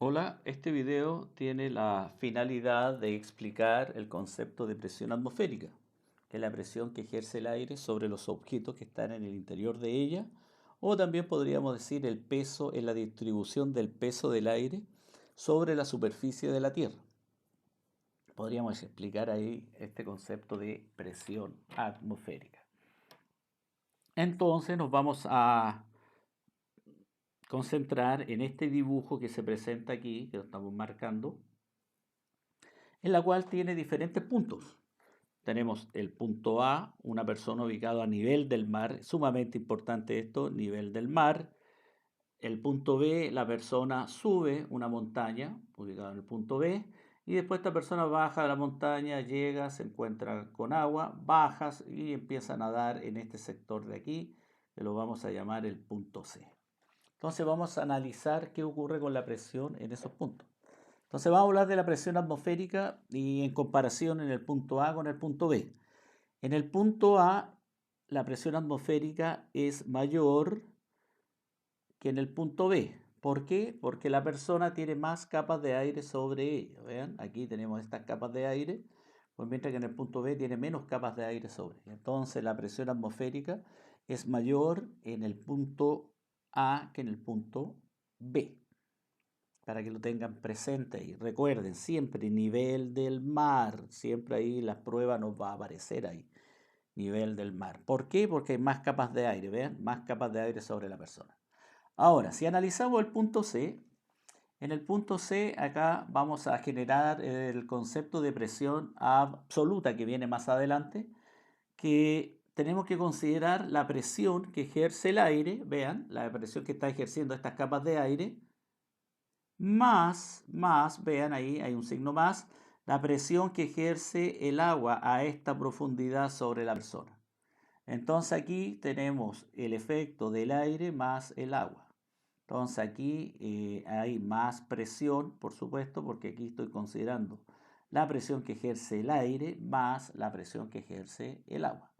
Hola, este video tiene la finalidad de explicar el concepto de presión atmosférica, que es la presión que ejerce el aire sobre los objetos que están en el interior de ella, o también podríamos decir el peso en la distribución del peso del aire sobre la superficie de la Tierra. Podríamos explicar ahí este concepto de presión atmosférica. Entonces nos vamos a concentrar en este dibujo que se presenta aquí, que lo estamos marcando, en la cual tiene diferentes puntos. Tenemos el punto A, una persona ubicada a nivel del mar, sumamente importante esto, nivel del mar. El punto B, la persona sube una montaña, ubicada en el punto B, y después esta persona baja de la montaña, llega, se encuentra con agua, bajas y empieza a nadar en este sector de aquí, que lo vamos a llamar el punto C. Entonces vamos a analizar qué ocurre con la presión en esos puntos. Entonces vamos a hablar de la presión atmosférica y en comparación en el punto A con el punto B. En el punto A, la presión atmosférica es mayor que en el punto B. ¿Por qué? Porque la persona tiene más capas de aire sobre ella. Vean, aquí tenemos estas capas de aire, pues mientras que en el punto B tiene menos capas de aire sobre ella. Entonces la presión atmosférica es mayor en el punto A que en el punto B, para que lo tengan presente y recuerden siempre nivel del mar, siempre ahí la prueba nos va a aparecer ahí, nivel del mar. ¿Por qué? Porque hay más capas de aire, ¿ven? Más capas de aire sobre la persona. Ahora, si analizamos el punto C, en el punto C acá vamos a generar el concepto de presión absoluta que viene más adelante, que tenemos que considerar la presión que ejerce el aire, vean, la presión que está ejerciendo estas capas de aire, más, vean ahí, hay un signo más, la presión que ejerce el agua a esta profundidad sobre la persona. Entonces aquí tenemos el efecto del aire más el agua. Entonces aquí hay más presión, por supuesto, porque aquí estoy considerando la presión que ejerce el aire más la presión que ejerce el agua.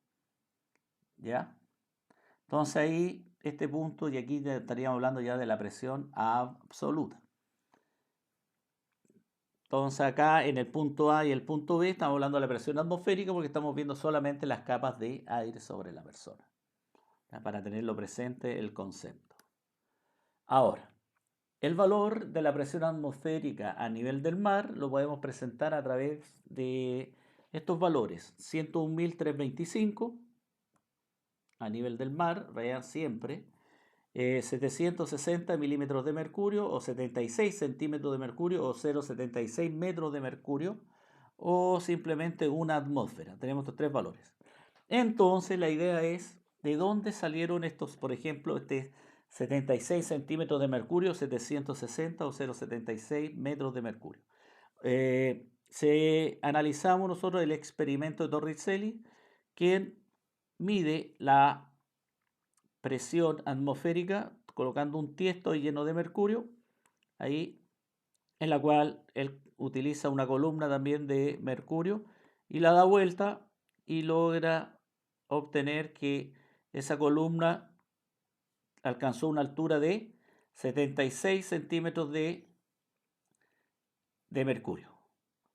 ¿Ya? Entonces ahí, este punto, y aquí estaríamos hablando ya de la presión absoluta. Entonces acá en el punto A y el punto B estamos hablando de la presión atmosférica porque estamos viendo solamente las capas de aire sobre la persona. Para tenerlo presente el concepto. Ahora, el valor de la presión atmosférica a nivel del mar lo podemos presentar a través de estos valores. 101.325 a nivel del mar, vean siempre. 760 milímetros de mercurio o 76 centímetros de mercurio o 0,76 metros de mercurio o simplemente una atmósfera. Tenemos estos tres valores. Entonces la idea es de dónde salieron estos, por ejemplo, este 76 centímetros de mercurio, 760 o 0,76 metros de mercurio. Analizamos nosotros el experimento de Torricelli, quien mide la presión atmosférica colocando un tiesto lleno de mercurio, ahí en la cual él utiliza una columna también de mercurio y la da vuelta y logra obtener que esa columna alcanzó una altura de 76 centímetros de mercurio.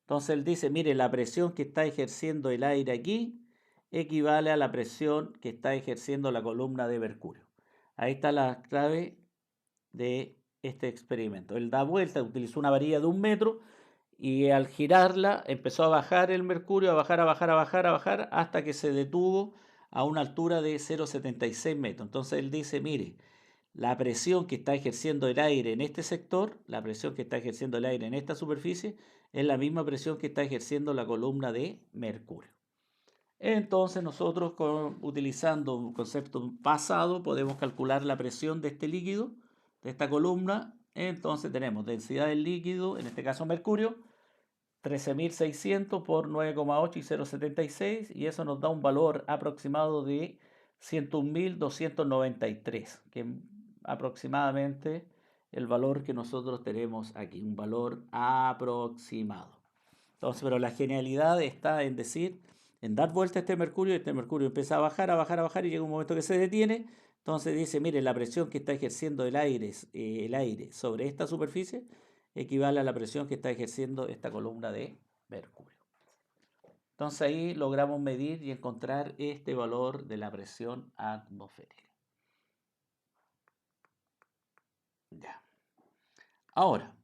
Entonces él dice, mire, la presión que está ejerciendo el aire aquí equivale a la presión que está ejerciendo la columna de mercurio. Ahí está la clave de este experimento. Él da vuelta, utilizó una varilla de 1 metro y al girarla empezó a bajar el mercurio, a bajar, hasta que se detuvo a una altura de 0,76 metros. Entonces él dice, mire, la presión que está ejerciendo el aire en este sector, la presión que está ejerciendo el aire en esta superficie, es la misma presión que está ejerciendo la columna de mercurio. Entonces nosotros utilizando un concepto pasado podemos calcular la presión de este líquido, de esta columna. Entonces tenemos densidad del líquido, en este caso mercurio, 13.600 por 9,8 y 0,76 y eso nos da un valor aproximado de 101.293, que es aproximadamente el valor que nosotros tenemos aquí, un valor aproximado. Entonces, pero la genialidad está en decir, en dar vuelta a este mercurio empieza a bajar y llega un momento que se detiene. Entonces dice, mire, la presión que está ejerciendo el aire sobre esta superficie equivale a la presión que está ejerciendo esta columna de mercurio. Entonces ahí logramos medir y encontrar este valor de la presión atmosférica. Ya. Ahora,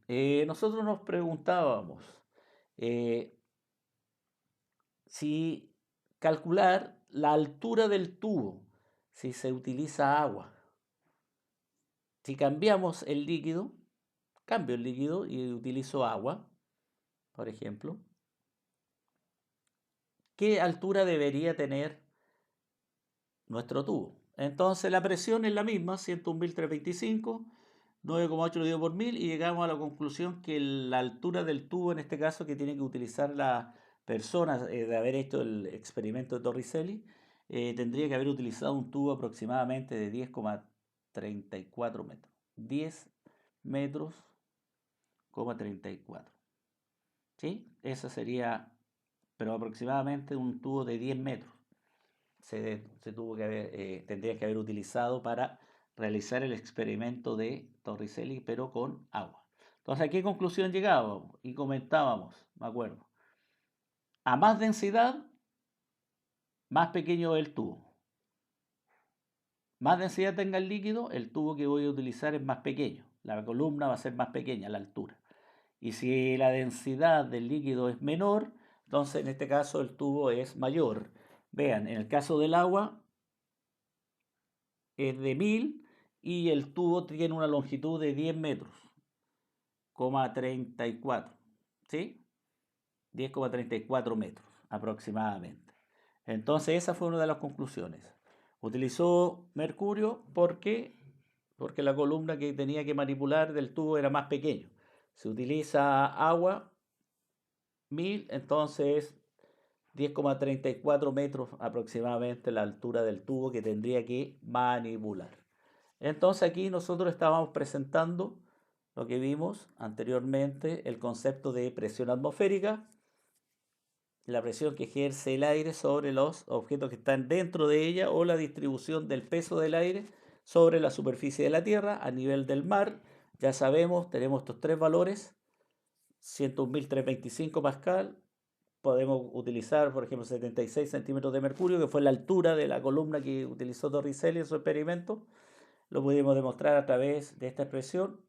nosotros nos preguntábamos si calcular la altura del tubo, si se utiliza agua. Si cambiamos el líquido, cambio el líquido y utilizo agua, por ejemplo, ¿qué altura debería tener nuestro tubo? Entonces la presión es la misma, 101.325, 9,8 dividido por 1000, y llegamos a la conclusión que la altura del tubo, en este caso que tiene que utilizar la persona de haber hecho el experimento de Torricelli, tendría que haber utilizado un tubo aproximadamente de 10,34 metros. 10 metros, 34. ¿Sí? Esa sería, pero aproximadamente un tubo de 10 metros. Se tuvo que haber, tendría que haber utilizado para realizar el experimento de Torricelli, pero con agua. Entonces, ¿a qué conclusión llegábamos? Y comentábamos, me acuerdo. A más densidad, más pequeño es el tubo. Más densidad tenga el líquido, el tubo que voy a utilizar es más pequeño. La columna va a ser más pequeña, la altura. Y si la densidad del líquido es menor, entonces en este caso el tubo es mayor. Vean, en el caso del agua es de 1000 y el tubo tiene una longitud de 10 metros, 34, ¿sí? 10,34 metros aproximadamente. Entonces esa fue una de las conclusiones. Utilizó mercurio porque la columna que tenía que manipular del tubo era más pequeño. Se utiliza agua, 1000, entonces 10,34 metros aproximadamente la altura del tubo que tendría que manipular. Entonces aquí nosotros estábamos presentando lo que vimos anteriormente, el concepto de presión atmosférica, la presión que ejerce el aire sobre los objetos que están dentro de ella, o la distribución del peso del aire sobre la superficie de la Tierra a nivel del mar. Ya sabemos, tenemos estos tres valores: 101.325 pascal. Podemos utilizar, por ejemplo, 76 centímetros de mercurio, que fue la altura de la columna que utilizó Torricelli en su experimento. Lo pudimos demostrar a través de esta expresión,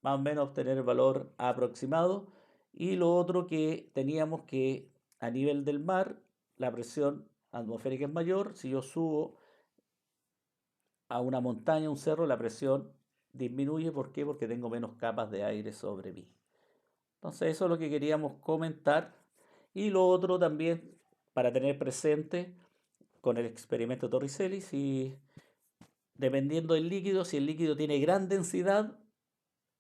más o menos obtener el valor aproximado. Y lo otro que teníamos, que a nivel del mar la presión atmosférica es mayor. Si yo subo a una montaña, un cerro, la presión disminuye. ¿Por qué? Porque tengo menos capas de aire sobre mí. Entonces eso es lo que queríamos comentar. Y lo otro también, para tener presente con el experimento Torricelli, si dependiendo del líquido, si el líquido tiene gran densidad,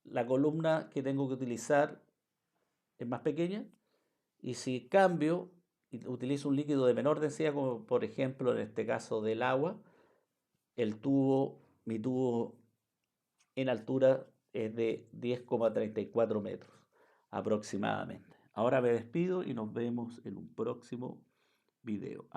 la columna que tengo que utilizar es más pequeña, y si cambio y utilizo un líquido de menor densidad, como por ejemplo en este caso del agua, mi tubo en altura es de 10,34 metros aproximadamente. Ahora me despido y nos vemos en un próximo video.